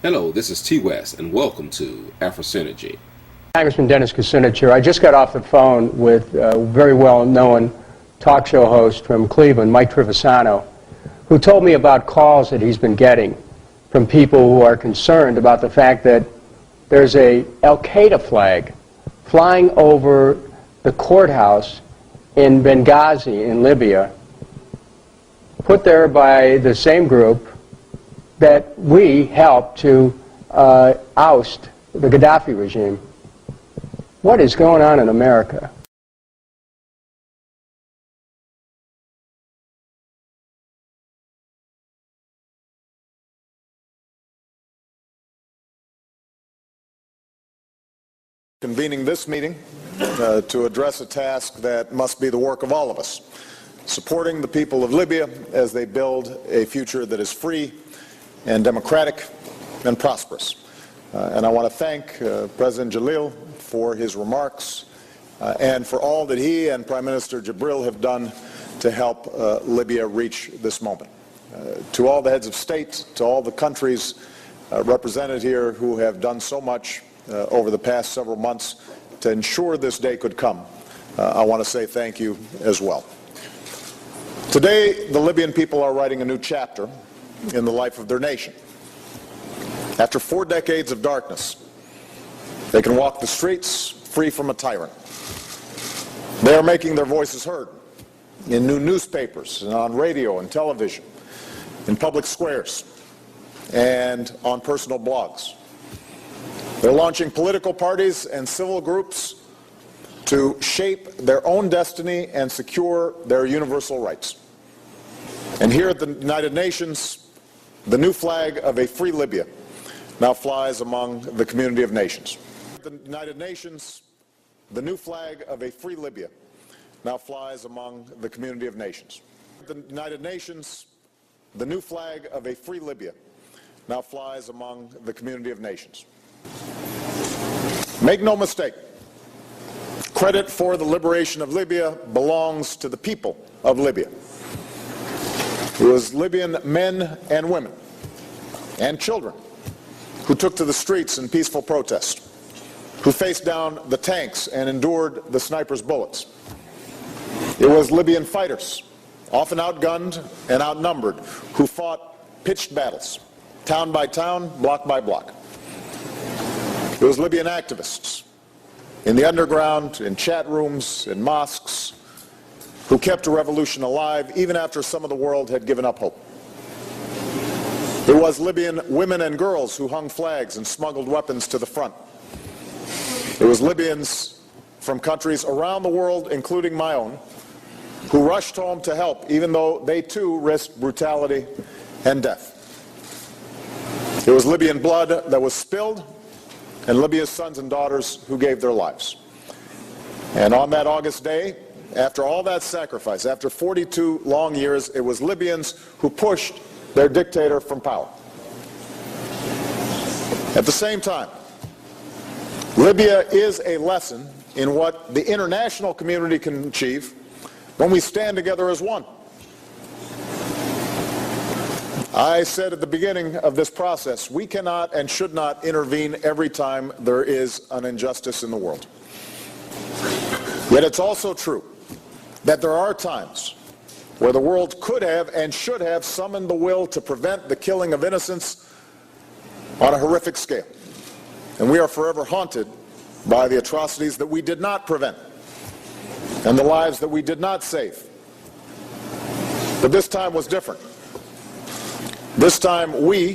Hello, this is T. West, and welcome to AfroSynergy. Congressman Dennis Kucinich here. I just got off the phone with a very well-known talk show host from Cleveland, Mike Trivisano, who told me about calls that he's been getting from people who are concerned about the fact that there's a Al-Qaeda flag flying over the courthouse in Benghazi in Libya, put there by the same group that we helped to oust the Gaddafi regime. What is going on in America? Convening this meeting to address a task that must be the work of all of us, supporting the people of Libya as they build a future that is free and democratic and prosperous. And I want to thank President Jalil for his remarks and for all that he and Prime Minister Jibril have done to help Libya reach this moment. To all the heads of state, to all the countries represented here who have done so much over the past several months to ensure this day could come, I want to say thank you as well. Today, the Libyan people are writing a new chapter in the life of their nation. After 4 decades of darkness, they can walk the streets free from a tyrant. They are making their voices heard in new newspapers and on radio and television, in public squares, and on personal blogs. They're launching political parties and civil groups to shape their own destiny and secure their universal rights. And here at the United Nations, the new flag of a free Libya now flies among the community of nations. The United Nations, the new flag of a free Libya now flies among the community of nations. The United Nations, the new flag of a free Libya now flies among the community of nations. Make no mistake, credit for the liberation of Libya belongs to the people of Libya. It was Libyan men and women and children who took to the streets in peaceful protest, who faced down the tanks and endured the snipers' bullets. It was Libyan fighters, often outgunned and outnumbered, who fought pitched battles, town by town, block by block. It was Libyan activists in the underground, in chat rooms, in mosques, who kept a revolution alive even after some of the world had given up hope. It was Libyan women and girls who hung flags and smuggled weapons to the front. It was Libyans from countries around the world, including my own, who rushed home to help, even though they too risked brutality and death. It was Libyan blood that was spilled, and Libya's sons and daughters who gave their lives. And on that August day, after all that sacrifice, after 42 long years, it was Libyans who pushed their dictator from power. At the same time, Libya is a lesson in what the international community can achieve when we stand together as one. I said at the beginning of this process, we cannot and should not intervene every time there is an injustice in the world. Yet it's also true that there are times where the world could have and should have summoned the will to prevent the killing of innocents on a horrific scale. And we are forever haunted by the atrocities that we did not prevent and the lives that we did not save. But this time was different. This time we,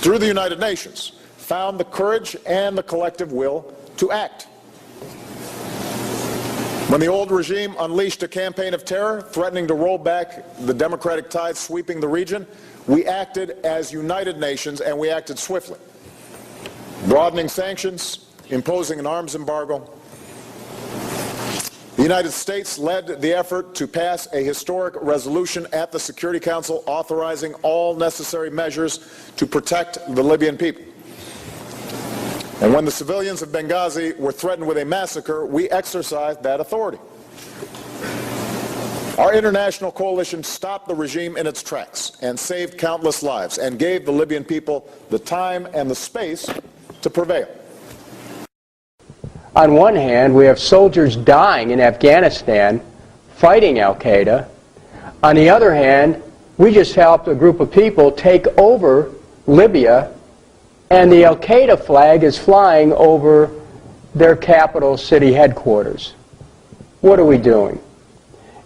through the United Nations, found the courage and the collective will to act. When the old regime unleashed a campaign of terror, threatening to roll back the democratic tide sweeping the region, we acted as United Nations, and we acted swiftly. Broadening sanctions, imposing an arms embargo. The United States led the effort to pass a historic resolution at the Security Council authorizing all necessary measures to protect the Libyan people. And when the civilians of Benghazi were threatened with a massacre, we exercised that authority. Our international coalition stopped the regime in its tracks and saved countless lives and gave the Libyan people the time and the space to prevail. On one hand, we have soldiers dying in Afghanistan fighting al-Qaeda. On the other hand, we just helped a group of people take over Libya, and the al-Qaeda flag is flying over their capital city headquarters. What are we doing?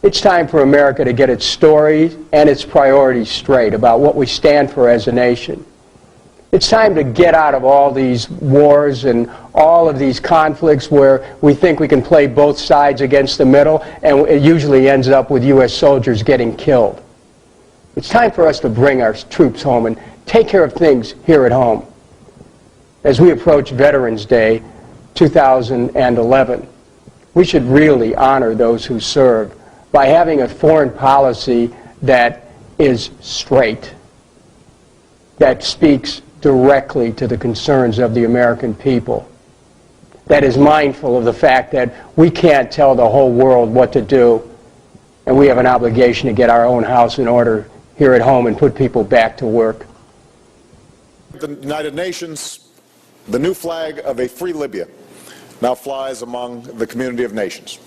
It's time for America to get its story and its priorities straight about what we stand for as a nation. It's time to get out of all these wars and all of these conflicts where we think we can play both sides against the middle, and it usually ends up with U.S. soldiers getting killed. It's time for us to bring our troops home and take care of things here at home. As we approach Veterans Day 2011, we should really honor those who serve by having a foreign policy that is straight, that speaks directly to the concerns of the American people, that is mindful of the fact that we can't tell the whole world what to do, and we have an obligation to get our own house in order here at home and put people back to work. The United Nations, the new flag of a free Libya now flies among the community of nations.